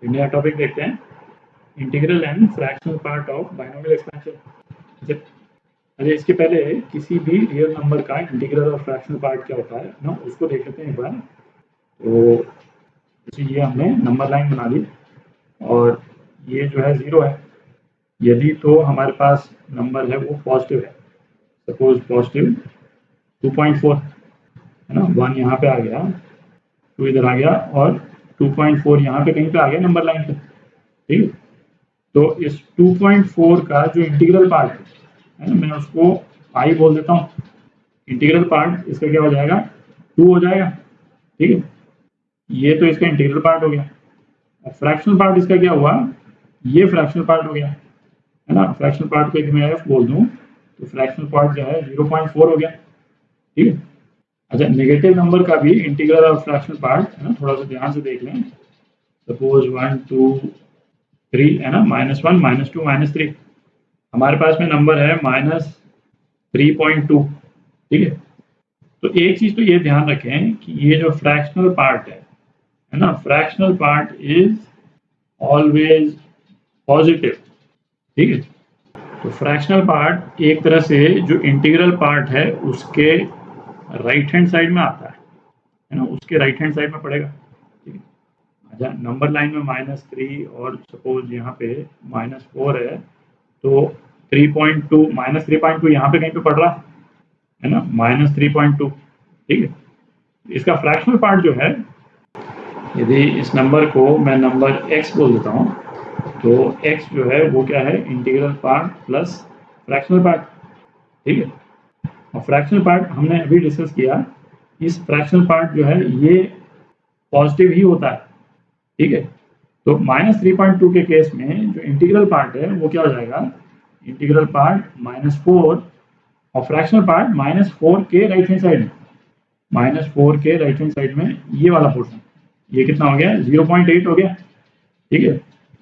नया टॉपिक देखते हैं, integral and fractional part of binomial expansion. अच्छा, इसके पहले किसी भी रियल नंबर का इंटीग्रल और फ्रैक्शनल पार्ट क्या होता है ना, उसको देख लेते हैं एक बार। तो जैसे ये हमने नंबर लाइन बना ली और ये जो है 0 है, यदि तो हमारे पास नंबर है वो पॉजिटिव है, सपोज पॉजिटिव 2.4 है ना, 1 यहाँ पे आ गया, 2 इधर आ गया और 2.4 यहाँ पे कहीं पे आ गया नंबर लाइन पे, ठीक है। तो इस 2.4 का जो इंटीग्रल पार्ट है ना, मैं उसको पाई बोल देता हूँ। इंटीग्रल पार्ट इसका क्या हो जाएगा, 2 हो जाएगा, ठीक है। ये तो इसका इंटीग्रल पार्ट हो गया। अब फ्रैक्शनल पार्ट इसका क्या हुआ, ये फ्रैक्शनल पार्ट हो गया है ना। फ्रैक्शनल पार्ट को यदि मैं एफ बोल दूँ तो फ्रैक्शनल पार्ट जो है 0.4 हो गया, ठीक है। अच्छा, नेगेटिव नंबर का भी इंटीग्रल और फ्रैक्शनल पार्ट है ना, थोड़ा सा ध्यान से देख लें। सपोज 1 2 3 है ना, -1 -2 -3, हमारे पास में नंबर है -3.2, ठीक है। तो एक चीज तो ये ध्यान रखें कि ये जो फ्रैक्शनल पार्ट है ना, fractional part is always positive, ठीक है। तो फ्रैक्शनल पार्ट एक तरह से जो इंटीग्रल पार्ट है उसके राइट हैंड साइड में आता है ना, उसके राइट हैंड साइड में पड़ेगा, ठीक है। अच्छा, नंबर लाइन में -3 और सपोज यहाँ पे -4 है, तो 3.2 -3.2 यहाँ पे कहीं पे पड़ रहा है ना, -3.2, ठीक है। इसका फ्रैक्शनल पार्ट जो है, यदि इस नंबर को मैं नंबर x बोल देता हूँ, तो x जो है वो क्या है, integral part plus fractional part, ठीक है। और फ्रैक्शनल पार्ट हमने अभी डिस्कस किया, इस फ्रैक्शनल पार्ट जो है ये पॉजिटिव ही होता है, ठीक है। तो -3.2 के केस में जो इंटीग्रल पार्ट है वो क्या हो जाएगा, इंटीग्रल पार्ट -4 और फ्रैक्शनल पार्ट -4 के राइट हैंड साइड में, -4 के राइट हैंड साइड में ये वाला पोर्शन, ये कितना हो गया, 0.8 हो गया, ठीक है।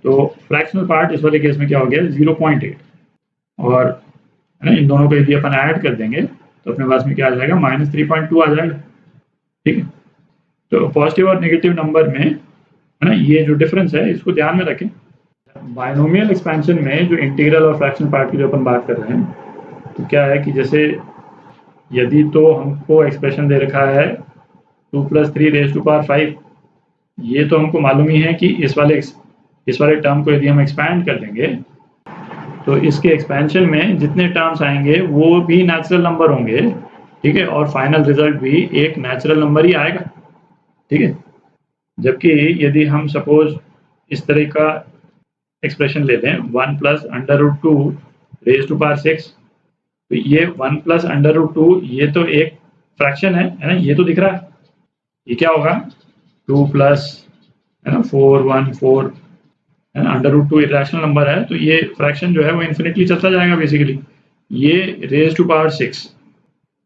तो फ्रैक्शनल पार्ट इस वाले केस में क्या हो गया, 0.8, और है ना, इन दोनों को यदि अपन ऐड कर देंगे तो अपने पास में क्या आ जाएगा, -3.2 आ जाएगा, ठीक है। तो पॉजिटिव और नेगेटिव नंबर में है ना, ये जो डिफरेंस है इसको ध्यान में रखें। बाइनोमियल एक्सपेंशन में जो इंटीग्रल और फ्रैक्शनल पार्ट की जो अपन बात कर रहे हैं, तो क्या है कि जैसे यदि तो हमको एक्सप्रेशन दे रखा है 2 + 3⁵ ये तो हमको मालूम ही है कि इस वाले टर्म को यदि हम एक्सपैंड कर देंगे तो इसके एक्सपेंशन में जितने टर्म्स आएंगे वो भी नेचुरल नंबर होंगे, ठीक है, और फाइनल रिजल्ट भी एक नेचुरल नंबर ही आएगा, ठीक है। जबकि यदि हम सपोज इस तरह का एक्सप्रेशन ले लें 1 + √2⁶, तो ये 1 + √2 ये तो एक फ्रैक्शन है ना, ये तो दिख रहा है। ये क्या होगा, 2 प्लस है ना 4 1 4 है ना, √2 इरेशनल नंबर है, तो ये फ्रैक्शन जो है वो इन्फिनिटली चलता जाएगा बेसिकली। ये raised to power 6,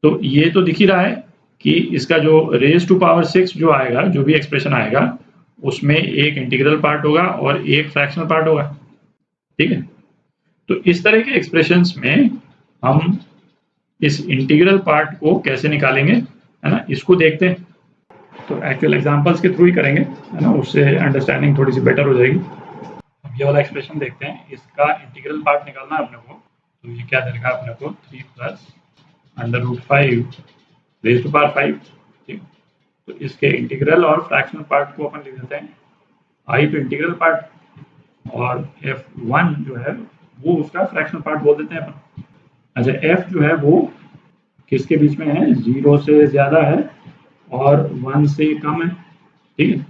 तो ये तो दिख ही रहा है कि इसका जो raised to power 6 जो आएगा, जो भी एक्सप्रेशन आएगा उसमें एक इंटीग्रल पार्ट होगा और एक फ्रैक्शनल पार्ट होगा, ठीक है। तो इस तरह के एक्सप्रेशंस में हम इस इंटीग्रल पार्ट को कैसे निकालेंगे है ना, इसको देखते हैं। तो एक्चुअल एग्जांपल्स के थ्रू ही करेंगे है ना, उससे अंडरस्टैंडिंग थोड़ी सी बेटर हो जाएगी। अब ये वाला एक्सप्रेशन देखते हैं, इसका इंटीग्रल पार्ट निकालना है अपने को। तो ये क्या दे रखा है अपने को, 3 + √5⁵, ठीक। तो इसके इंटीग्रल और फ्रैक्शनल पार्ट को अपन लिख देते हैं आई तो इंटीग्रल पार्ट, और f1 जो है वो उसका फ्रैक्शनल पार्ट बोल देते हैं अपन। अच्छा, f जो है वो किसके बीच में है, 0 से ज़्यादा है और 1 से कम है, ठीक है।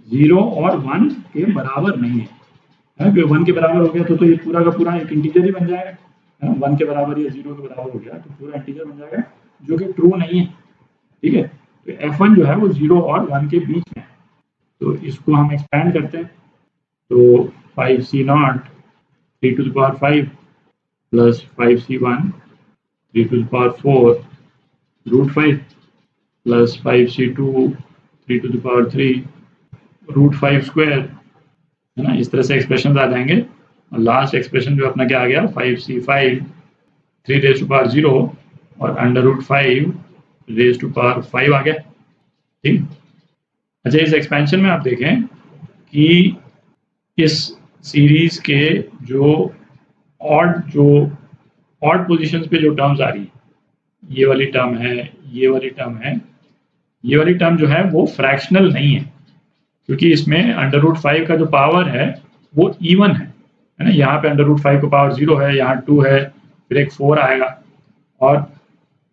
0 और 1 के बराबर नहीं है, क्योंकि 1 के बराबर हो गया तो ये पूरा का पूरा एक इंटीजर ही बन जाएगा, 1 के बराबर या 0 के बराबर हो गया तो पूरा इंटीजर बन जाएगा, जो कि ट्रू नहीं है, ठीक है। तो f1 जो है वो 0 और 1 के बीच में है। तो इसको हम एक्सपैंड करते हैं, तो 5c0 3⁵ plus 5c1 3⁴ √5 plus 5c2 3⁵ √5² है ना। इस तरह से एक्सप्रेशन आ जाएंगे और लास्ट एक्सप्रेशन जो अपना क्या आ गया, 5c5 3⁵0 और √5⁵5 आ गया, ठीक। अच्छा, इस एक्सपेंशन में आप देखें कि इस सीरीज के जो ऑड पोजीशंस पे जो टर्म्स आ रही है, ये वाली टर्म है, ये वाली टर्म है, ये वाली टर्म जो है वो फ्रैक्शनल नहीं है, क्योंकि इसमें √5 का जो पावर है वो इवन है ना। यहाँ पे √5 का पावर 0 है, यहाँ 2 है, फिर एक 4 आएगा, और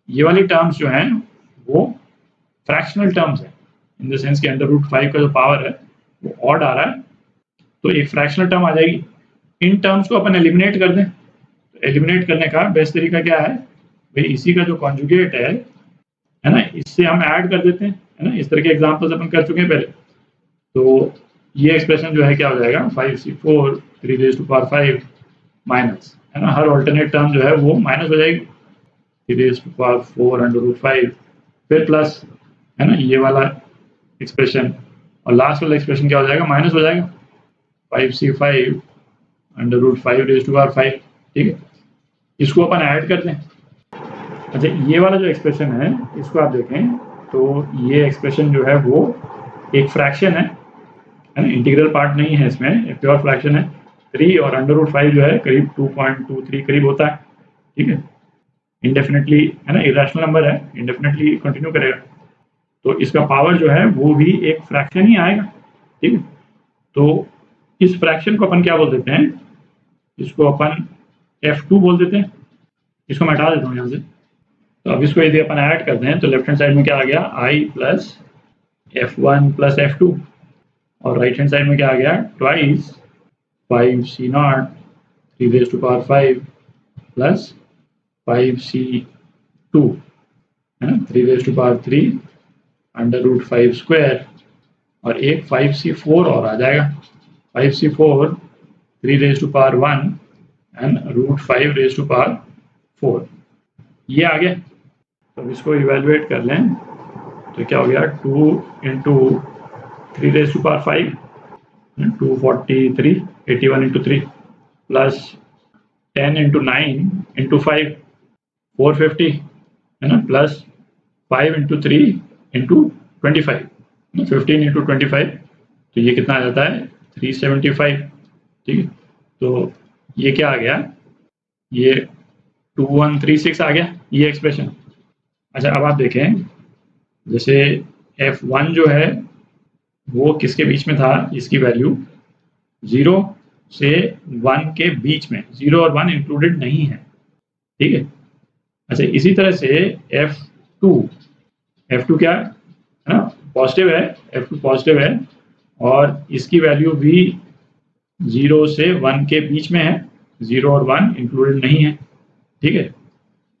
ये वाली टर्म्स जो हैं वो फ्रैक्शनल टर्म्स है, इन द सेंस कि √5 का जो पावर है वो ऑड आ रहा है, तो एक फ्रैक्शनल टर्म आ जाएगी। इन टर्म्स को अपन एलिमिनेट कर दें, तो एलिमिनेट करने का बेस्ट तरीका क्या है भाई, इसी का जो कॉन्जुगेट है ना, इससे हम ऐड कर देते हैं, है ना। इस तरह के एग्जांपल्स अपन कर चुके हैं पहले। तो ये एक्सप्रेशन जो है क्या हो जाएगा, 5c4 3⁵ माइनस, है ना, हर ऑल्टरनेट टर्म जो है वो माइनस हो जाएगी, 3⁴ √5, फिर प्लस, है ना, ये वाला एक्सप्रेशन, और लास्ट वाला एक्सप्रेशन क्या हो जाएगा, माइनस हो जाएगा, 5c5 √5⁵5। ठीक है, इसको अपन ऐड कर दें। अच्छा, ये वाला जो एक्सप्रेशन है इसको आप देखें तो ये एक्सप्रेशन जो है वो एक फ्रैक्शन है ना, इंटीग्रल पार्ट नहीं है इसमें, एक प्योर फ्रैक्शन है। 3 और √5 जो है करीब 2.23 करीब होता है। ठीक है, इंडेफिनेटली, है ना, इरेशनल नंबर है, इंडेफिनेटली कंटिन्यू करेगा, तो इसका पावर जो है वो भी एक फ्रैक्शन ही आएगा। ठीक है, तो इस फ्रैक्शन को अपन क्या बोल देते हैं, इसको अपन f2 बोल देते हैं। इसको मैं हटा देता हूँ यहाँ से। तो अब इसको यदि अपन ऐड करते हैं तो लेफ्ट हैंड साइड में क्या आ गया, i plus f1 plus f2, और राइट हैंड साइड में क्या आ गया, ट्वाइस 5c0 3⁵5 प्लस 5c2, है ना, 3⁵3 √5 स्क्वायर, और एक 5c4 और आ जाएगा, 5c4 3⁵1 एंड √5⁴ ये आ गया। तो इसको इवेलुएट कर लें तो क्या हो गया, 2 × 3⁵5 243 81 × 3 प्लस 10 × 9 × 5 450, है ना, प्लस 5 × 3 × 25 15 × 25, तो ये कितना आ जाता है, 375। ठीक है, तो ये क्या आ गया, ये 2136 आ गया ये एक्सप्रेशन। अच्छा, अब आप देखें, जैसे f1 जो है वो किसके बीच में था, इसकी वैल्यू 0 से 1 के बीच में, 0 और 1 इंक्लूडेड नहीं है। ठीक है, अच्छा, इसी तरह से f2 क्या है ना, पॉजिटिव है, f2 पॉजिटिव है, और इसकी वैल्यू भी 0 से 1 के बीच में है, 0 और 1 इंक्लूडेड नहीं है। ठीक है,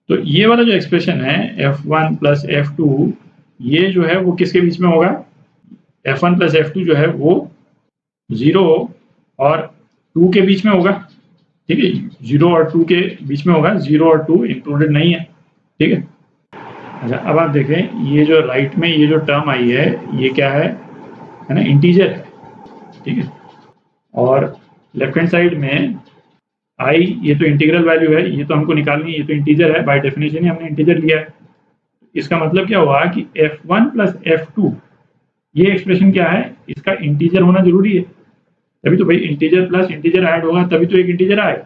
तो ये वाला जो एक्सप्रेशन है f1 प्लस f2, ये जो है वो किसके बीच में होगा, f1 प्लस f2 जो है वो 0 और 2 के बीच में होगा। ठीक है, 0 और 2 के बीच में होगा, 0 और 2 इंक्लूडेड नहीं है। ठीक है, अच्छा, अब आप देखें, ये जो राइट में ये जो टर्म आई है ये क्या है ना, इंटीजर है। ठीक है, और लेफ्ट हैंड साइड में आई, ये तो इंटीग्रल वैल्यू है, ये तो हमको निकालनी है, ये तो इंटीजर है, बाय डेफिनेशन ही हमने इंटीजर लिया है। इसका मतलब क्या हुआ कि f1 प्लस f2, ये एक्सप्रेशन क्या है, इसका इंटीजर होना जरूरी है, तभी तो भाई इंटीजर प्लस इंटीजर ऐड होगा तभी तो एक इंटीजर आएगा।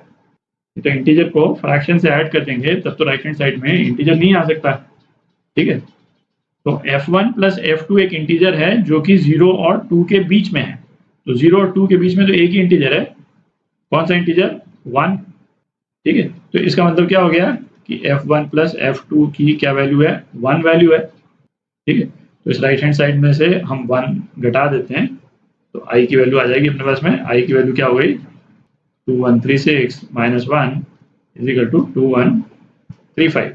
तो इंटीजर को फ्रैक्शन से ऐड कर देंगे तब तो राइट हैंड साइड में इंटीजर नहीं आ सकता। ठीक है, तो f1 प्लस f2 एक इंटीजर है जो कि 0 और 2 के बीच में है, तो 0 और 2 के बीच में तो एक ही इंटीजर है, कौन सा इंटीजर, 1। ठीक है, तो इसका मतलब क्या हो गया कि f1 प्लस f2 की क्या वैल्यू है, 1 वैल्यू है। ठीक है, तो इस राइट हैंड साइड में से हम 1 घटा देते हैं तो i की वैल्यू आ जाएगी अपने पास में, i की वैल्यू क्या हो गई, 2136 माइनस 1 इज इक्वल टू 2135।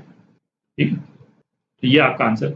ठीक है, तो ये आपका आंसर